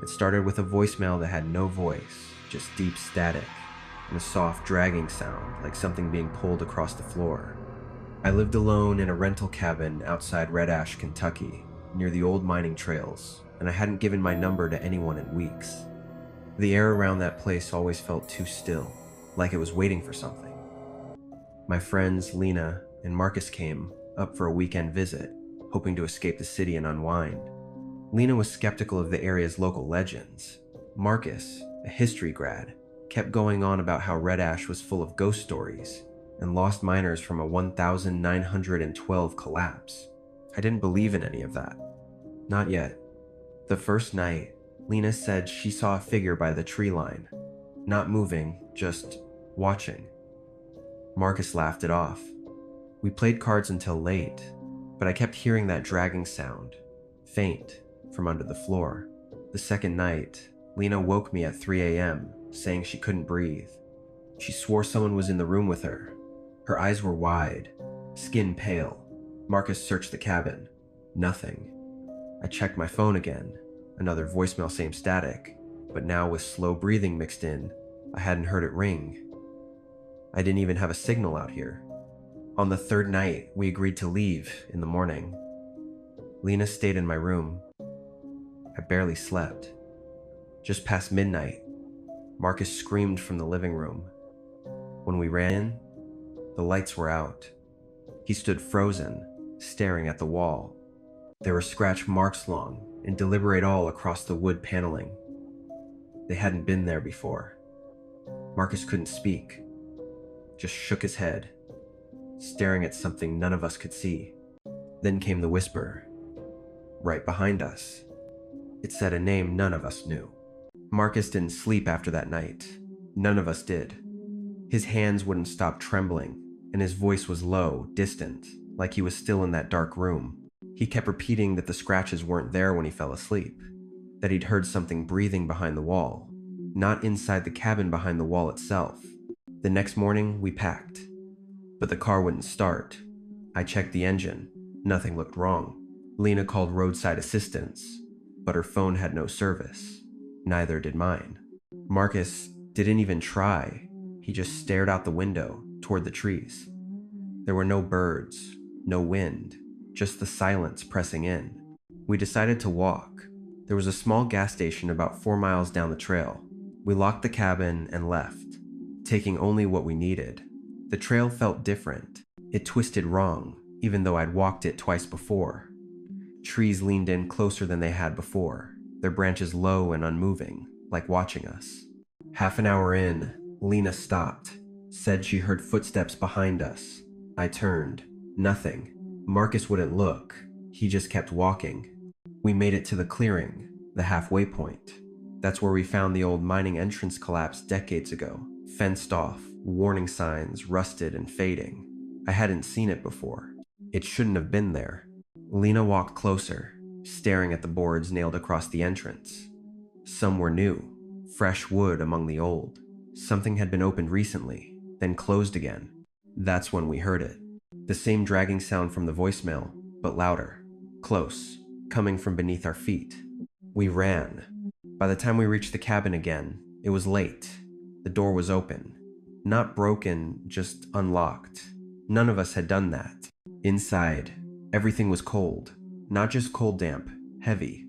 It started with a voicemail that had no voice, just deep static, and a soft dragging sound like something being pulled across the floor. I lived alone in a rental cabin outside Red Ash, Kentucky, near the old mining trails, and I hadn't given my number to anyone in weeks. The air around that place always felt too still, like it was waiting for something. My friends Lena and Marcus came up for a weekend visit, hoping to escape the city and unwind. Lena was skeptical of the area's local legends. Marcus, a history grad, kept going on about how Red Ash was full of ghost stories and lost miners from a 1912 collapse. I didn't believe in any of that. Not yet. The first night, Lena said she saw a figure by the tree line, not moving, just watching. Marcus laughed it off. We played cards until late, but I kept hearing that dragging sound, faint, from under the floor. The second night, Lena woke me at 3 a.m., saying she couldn't breathe. She swore someone was in the room with her. Her eyes were wide, skin pale. Marcus searched the cabin. Nothing. I checked my phone again. Another voicemail, same static, but now with slow breathing mixed in. I hadn't heard it ring. I didn't even have a signal out here. On the third night, we agreed to leave in the morning. Lena stayed in my room. I barely slept. Just past midnight, Marcus screamed from the living room. When we ran in, the lights were out. He stood frozen, staring at the wall. There were scratch marks long and deliberate all across the wood paneling. They hadn't been there before. Marcus couldn't speak, just shook his head, staring at something none of us could see. Then came the whisper, right behind us. It said a name none of us knew. Marcus didn't sleep after that night. None of us did. His hands wouldn't stop trembling, and his voice was low, distant, like he was still in that dark room. He kept repeating that the scratches weren't there when he fell asleep, that he'd heard something breathing behind the wall, not inside the cabin, behind the wall itself. The next morning, we packed, but the car wouldn't start. I checked the engine. Nothing looked wrong. Lena called roadside assistance, but her phone had no service. Neither did mine. Marcus didn't even try. He just stared out the window toward the trees. There were no birds, no wind, just the silence pressing in. We decided to walk. There was a small gas station about 4 miles down the trail. We locked the cabin and left, taking only what we needed. The trail felt different. It twisted wrong, even though I'd walked it twice before. Trees leaned in closer than they had before, their branches low and unmoving, like watching us. Half an hour in, Lena stopped, said she heard footsteps behind us. I turned. Nothing. Marcus wouldn't look. He just kept walking. We made it to the clearing, the halfway point. That's where we found the old mining entrance collapse decades ago, fenced off, warning signs rusted and fading. I hadn't seen it before. It shouldn't have been there. Lena walked closer, staring at the boards nailed across the entrance. Some were new, fresh wood among the old. Something had been opened recently, then closed again. That's when we heard it. The same dragging sound from the voicemail, but louder, close, coming from beneath our feet. We ran. By the time we reached the cabin again, it was late. The door was open. Not broken, just unlocked. None of us had done that. Inside, everything was cold. Not just cold damp, heavy.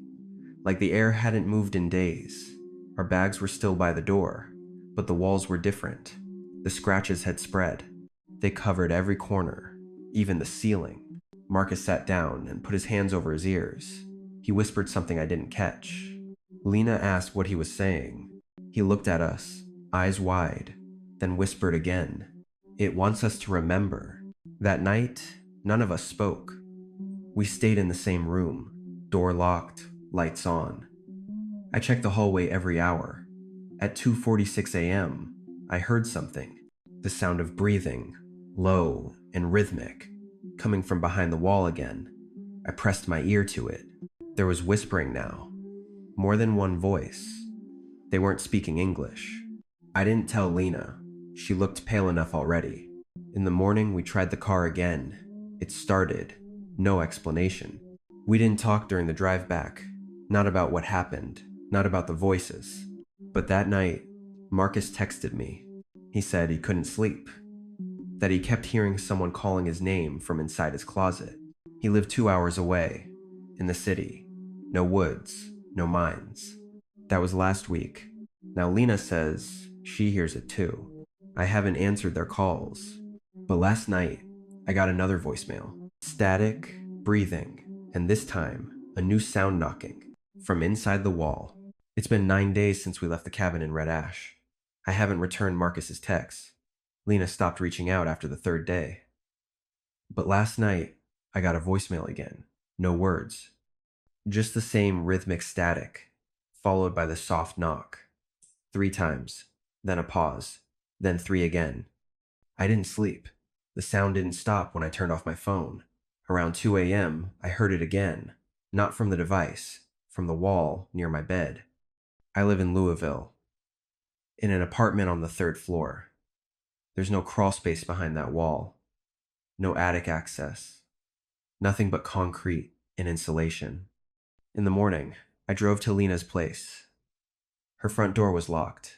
Like the air hadn't moved in days. Our bags were still by the door, but the walls were different. The scratches had spread. They covered every corner, even the ceiling. Marcus sat down and put his hands over his ears. He whispered something I didn't catch. Lena asked what he was saying. He looked at us, eyes wide, then whispered again. It wants us to remember. That night, none of us spoke. We stayed in the same room, door locked, lights on. I checked the hallway every hour. At 2:46 a.m., I heard something. The sound of breathing, low and rhythmic, coming from behind the wall again. I pressed my ear to it. There was whispering now. More than one voice. They weren't speaking English. I didn't tell Lena. She looked pale enough already. In the morning, we tried the car again. It started. No explanation. We didn't talk during the drive back. Not about what happened. not about the voices. But that night, Marcus texted me. He said he couldn't sleep, that he kept hearing someone calling his name from inside his closet. He lived 2 hours away, in the city. No woods, no mines. That was last week. Now Lena says she hears it too. I haven't answered their calls. But last night, I got another voicemail. Static, breathing, and this time, a new sound knocking from inside the wall. It's been 9 days since we left the cabin in Red Ash. I haven't returned Marcus's texts. Lena stopped reaching out after the third day. But last night, I got a voicemail again. No words. Just the same rhythmic static, followed by the soft knock. 3 times, then a pause, then 3 again. I didn't sleep. The sound didn't stop when I turned off my phone. Around 2 a.m., I heard it again. Not from the device, from the wall near my bed. I live in Louisville, in an apartment on the 3rd floor. There's no crawl space behind that wall. No attic access. Nothing but concrete and insulation. In the morning, I drove to Lena's place. Her front door was locked.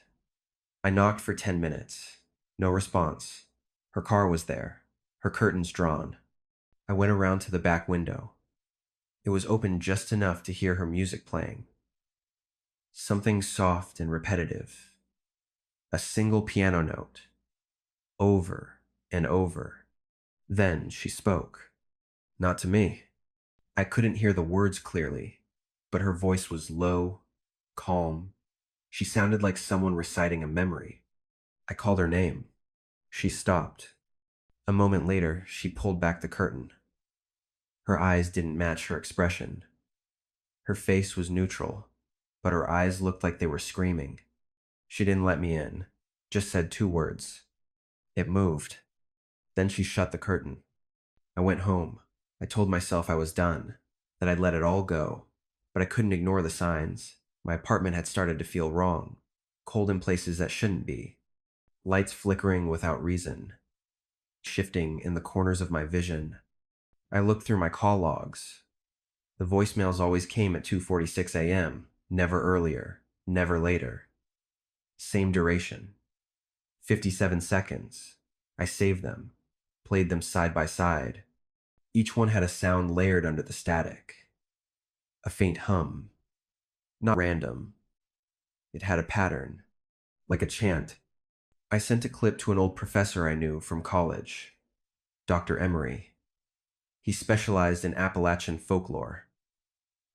I knocked for 10 minutes. No response. Her car was there, her curtains drawn. I went around to the back window. It was open just enough to hear her music playing. Something soft and repetitive. A single piano note. Over and over. Then she spoke. Not to me. I couldn't hear the words clearly, but her voice was low, calm. She sounded like someone reciting a memory. I called her name. She stopped. A moment later, she pulled back the curtain. Her eyes didn't match her expression. Her face was neutral, but her eyes looked like they were screaming. She didn't let me in, just said 2 words. It moved. Then she shut the curtain. I went home. I told myself I was done, that I'd let it all go, but I couldn't ignore the signs. My apartment had started to feel wrong, cold in places that shouldn't be, lights flickering without reason, shifting in the corners of my vision. I looked through my call logs. The voicemails always came at 2:46 a.m., never earlier, never later. Same duration. 57 seconds. I saved them, played them side by side. Each one had a sound layered under the static. A faint hum. Not random. It had a pattern, like a chant. I sent a clip to an old professor I knew from college, Dr. Emery. He specialized in Appalachian folklore.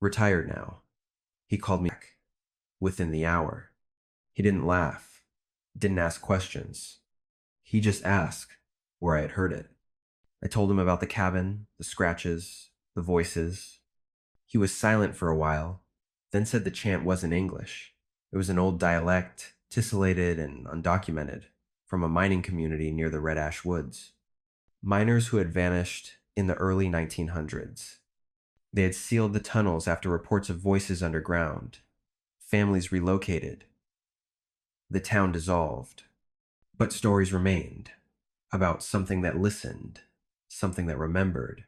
Retired now. He called me back within the hour. He didn't laugh, didn't ask questions. He just asked where I had heard it. I told him about the cabin, the scratches, the voices. He was silent for a while, then said the chant wasn't English. It was an old dialect, tessellated and undocumented, from a mining community near the Red Ash Woods. Miners who had vanished in the early 1900s. They had sealed the tunnels after reports of voices underground. Families relocated. The town dissolved. But stories remained, about something that listened, something that remembered.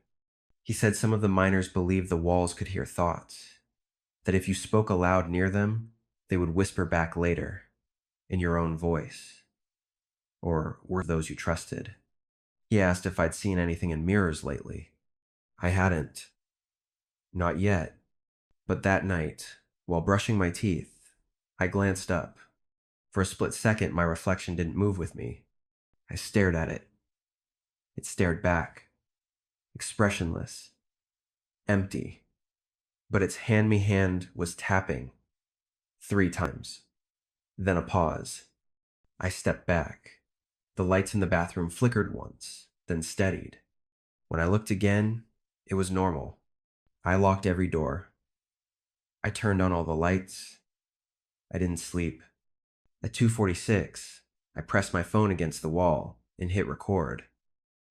He said some of the miners believed the walls could hear thoughts, that if you spoke aloud near them, they would whisper back later, in your own voice, or were those you trusted. He asked if I'd seen anything in mirrors lately. I hadn't. Not yet. But that night, while brushing my teeth, I glanced up. For a split second, my reflection didn't move with me. I stared at it. It stared back, expressionless, empty. But its hand was tapping 3 times. Then a pause. I stepped back. The lights in the bathroom flickered once, then steadied. When I looked again, it was normal. I locked every door. I turned on all the lights. I didn't sleep. At 2:46, I pressed my phone against the wall and hit record.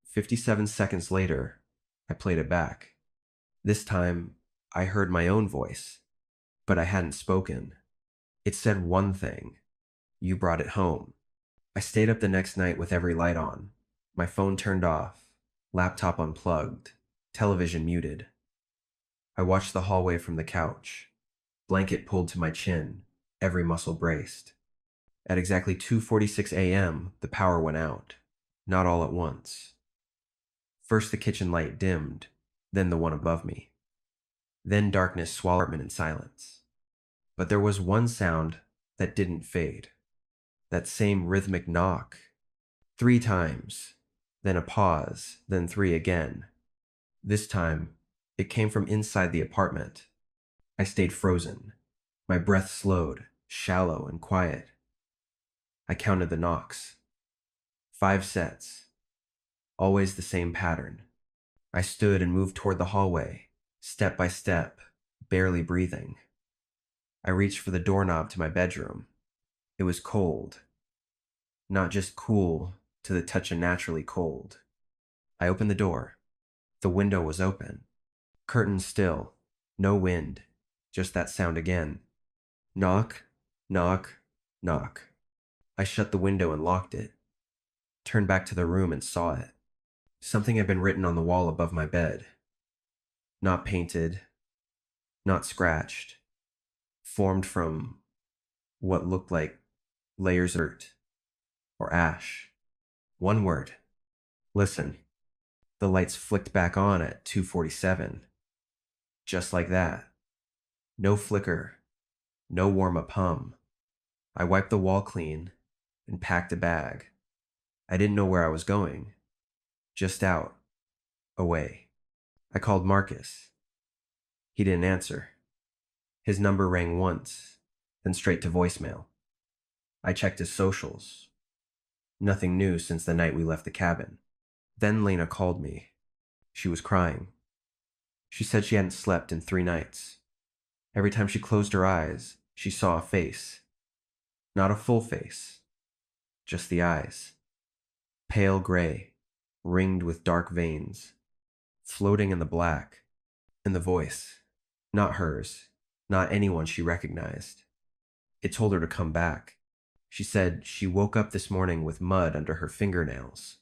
57 seconds later, I played it back. This time, I heard my own voice, but I hadn't spoken. It said one thing. You brought it home. I stayed up the next night with every light on. My phone turned off, laptop unplugged, television muted. I watched the hallway from the couch. blanket pulled to my chin, every muscle braced. At exactly 2:46 a.m., the power went out, not all at once. First the kitchen light dimmed, then the one above me. Then darkness swallowed me in silence. But there was one sound that didn't fade. That same rhythmic knock. 3 times, then a pause, then 3 again. This time, it came from inside the apartment. I stayed frozen. My breath slowed, shallow and quiet. I counted the knocks. 5 sets. Always the same pattern. I stood and moved toward the hallway, step by step, barely breathing. I reached for the doorknob to my bedroom. It was cold. Not just cool, to the touch unnaturally cold. I opened the door. The window was open. Curtains still. No wind. Just that sound again. Knock, knock, knock. I shut the window and locked it. Turned back to the room and saw it. Something had been written on the wall above my bed. Not painted. Not scratched. Formed from what looked like layers of dirt or ash. One word. Listen. The lights flicked back on at 2:47. Just like that. No flicker. No warm-up hum. I wiped the wall clean and packed a bag. I didn't know where I was going. Just out. Away. I called Marcus. He didn't answer. His number rang once, then straight to voicemail. I checked his socials. Nothing new since the night we left the cabin. Then Lena called me. She was crying. She said she hadn't slept in 3 nights. Every time she closed her eyes, she saw a face. Not a full face. Just the eyes. Pale gray, ringed with dark veins. Floating in the black. And the voice. Not hers. Not anyone she recognized. It told her to come back. She said she woke up this morning with mud under her fingernails.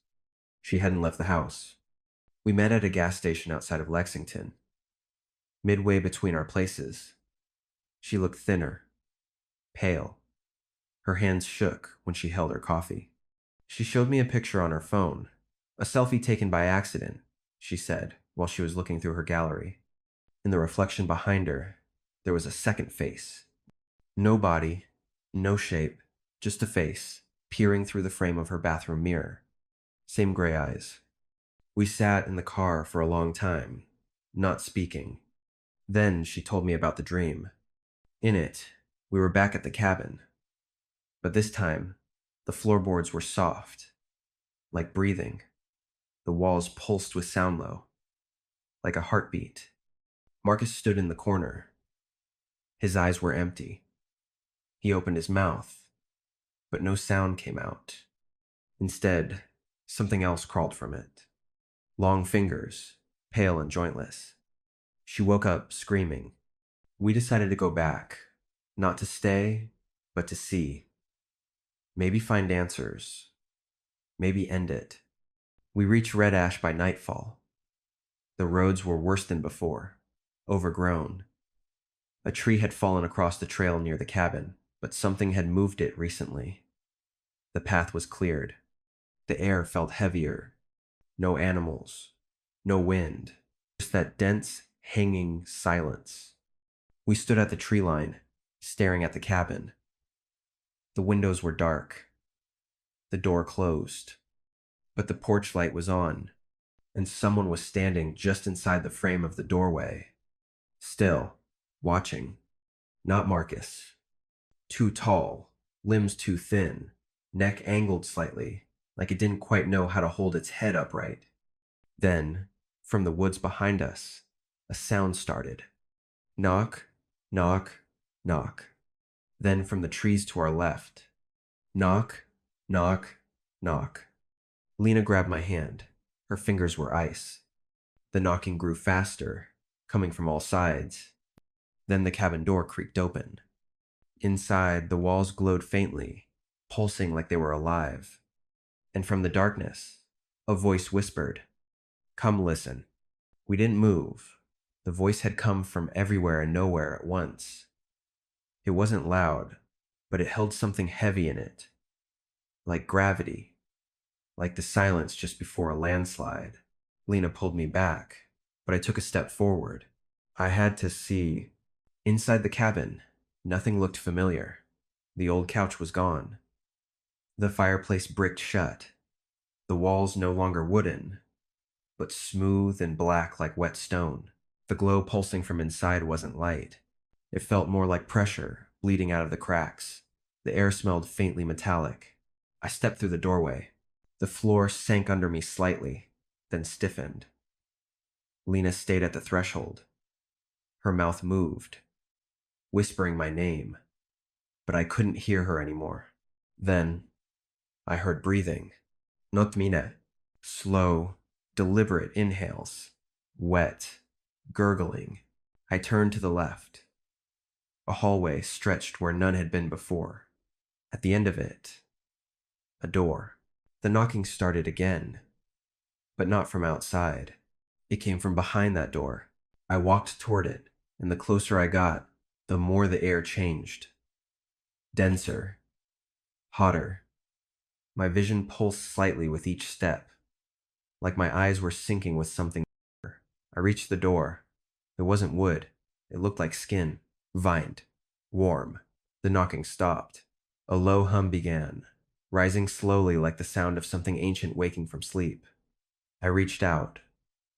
She hadn't left the house. We met at a gas station outside of Lexington. Midway between our places. She looked thinner. Pale. Her hands shook when she held her coffee. She showed me a picture on her phone. A selfie taken by accident, she said, while she was looking through her gallery. In the reflection behind her, there was a second face. No body, no shape, just a face, peering through the frame of her bathroom mirror. Same gray eyes. We sat in the car for a long time, not speaking. Then she told me about the dream. In it, we were back at the cabin. But this time, the floorboards were soft, like breathing. The walls pulsed with sound low, like a heartbeat. Marcus stood in the corner. His eyes were empty. He opened his mouth, but no sound came out. Instead, something else crawled from it. Long fingers, pale and jointless. She woke up screaming. We decided to go back, not to stay, but to see. Maybe find answers. Maybe end it. We reached Red Ash by nightfall. The roads were worse than before, overgrown. A tree had fallen across the trail near the cabin, but something had moved it recently. The path was cleared. The air felt heavier. No animals. No wind. Just that dense, hanging silence. We stood at the tree line, staring at the cabin. The windows were dark. The door closed. But the porch light was on, and someone was standing just inside the frame of the doorway. Still, watching. Not Marcus. Too tall, limbs too thin, neck angled slightly, like it didn't quite know how to hold its head upright. Then, from the woods behind us, a sound started. Knock, knock, knock. Then from the trees to our left. Knock, knock, knock. Lena grabbed my hand. Her fingers were ice. The knocking grew faster, coming from all sides. Then the cabin door creaked open. Inside, the walls glowed faintly, pulsing like they were alive. And from the darkness, a voice whispered, "Come listen." We didn't move. The voice had come from everywhere and nowhere at once. It wasn't loud, but it held something heavy in it, like gravity, like the silence just before a landslide. Lena pulled me back, but I took a step forward. I had to see. Inside the cabin, nothing looked familiar. The old couch was gone. The fireplace bricked shut. The walls no longer wooden, but smooth and black like wet stone. The glow pulsing from inside wasn't light. It felt more like pressure, bleeding out of the cracks. The air smelled faintly metallic. I stepped through the doorway. The floor sank under me slightly, then stiffened. Lena stayed at the threshold. Her mouth moved, whispering my name, but I couldn't hear her anymore. Then I heard breathing. Not mine. Slow, deliberate inhales. Wet, gurgling. I turned to the left. A hallway stretched where none had been before. At the end of it, a door. The knocking started again, but not from outside. It came from behind that door. I walked toward it, and the closer I got, the more the air changed. Denser, hotter. My vision pulsed slightly with each step, like my eyes were syncing with something. I reached the door. It wasn't wood. It looked like skin, vined, warm. The knocking stopped. A low hum began, rising slowly like the sound of something ancient waking from sleep. I reached out,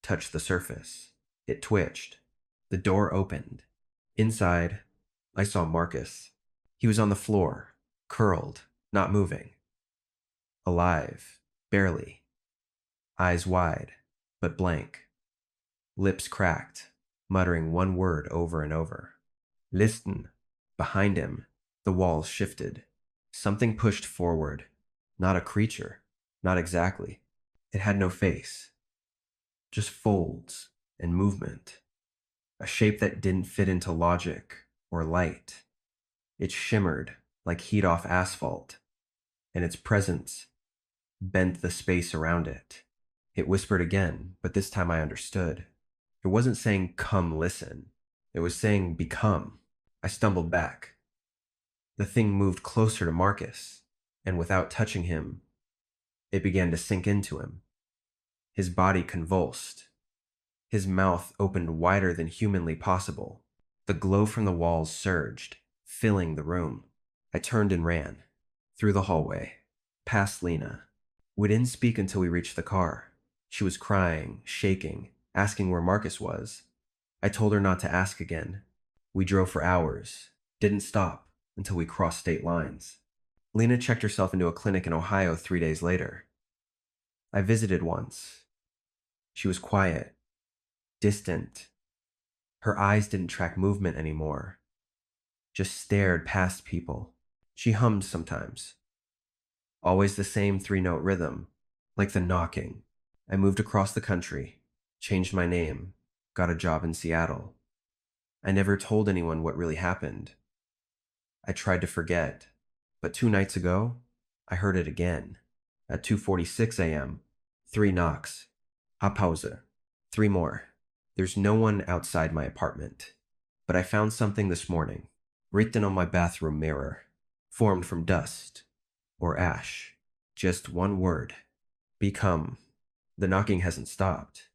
touched the surface. It twitched. The door opened. Inside, I saw Marcus. He was on the floor, curled, not moving. Alive, barely. Eyes wide, but blank. Lips cracked, muttering one word over and over. Listen. Behind him, the walls shifted. Something pushed forward. Not a creature. Not exactly. It had no face. Just folds and movement. A shape that didn't fit into logic or light. It shimmered like heat off asphalt, and its presence bent the space around it. It whispered again, but this time I understood. It wasn't saying, "Come listen." It was saying, "Become." I stumbled back. The thing moved closer to Marcus, and without touching him, it began to sink into him. His body convulsed. His mouth opened wider than humanly possible. The glow from the walls surged, filling the room. I turned and ran. Through the hallway. Past Lena. We didn't speak until we reached the car. She was crying, shaking, asking where Marcus was. I told her not to ask again. We drove for hours. Didn't stop until we crossed state lines. Lena checked herself into a clinic in Ohio 3 days later. I visited once. She was quiet, distant. Her eyes didn't track movement anymore, just stared past people. She hummed sometimes. Always the same 3-note rhythm, like the knocking. I moved across the country, changed my name, got a job in Seattle. I never told anyone what really happened. I tried to forget, but 2 nights ago, I heard it again. At 2:46 a.m., 3 knocks. Pause. 3 more. There's no one outside my apartment. But I found something this morning, written on my bathroom mirror, formed from dust or ash. Just one word. Become. The knocking hasn't stopped.